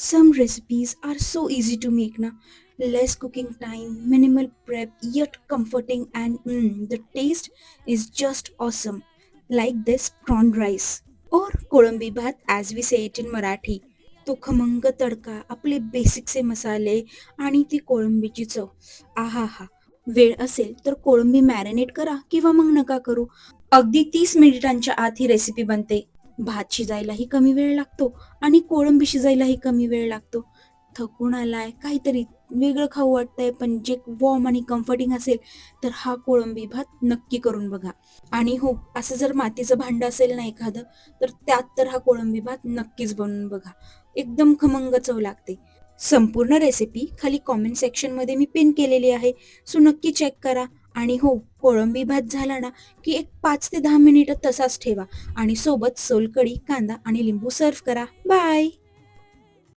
Some recipes are so easy to make na. Less cooking time, minimal prep, yet comforting, and the taste is just awesome. Like this prawn rice or कोळंबी भात as we say it in Marathi. तो खमंग तडका, आपले बेसिकचे मसाले आणि ती कोळंबीची चव. आहा हा. वेळ असेल तर कोळंबी मॅरिनेट करा किंवा मग नका करू. अगदी 30 मिनिटांच्या आत ही रेसिपी बनते. भात शिजायलाही कमी वेळ लागतो आणि कोळंबी शिजायलाही कमी वेळ लागतो. थकून आलाय, काहीतरी वेगळं खाऊ वाटतंय, पण जे वॉर्म आणि कम्फर्टिंग असेल, तर हा कोळंबी भात नक्की करून बघा. आणि हो, असं जर मातीचं भांडं असेल ना एखादं, तर त्यात तर हा कोळंबी भात नक्कीच बनवून बघा. एकदम खमंग चव लागते. संपूर्ण रेसिपी खाली कॉमेंट सेक्शनमध्ये मी पिन केलेली आहे, सो नक्की चेक करा. आणि हो, कोळंबी भात झाला ना, की एक 5 ते 10 मिनिटं तसाच ठेवा आणि सोबत सोलकढी, कांदा आणि लिंबू सर्व्ह करा. बाय.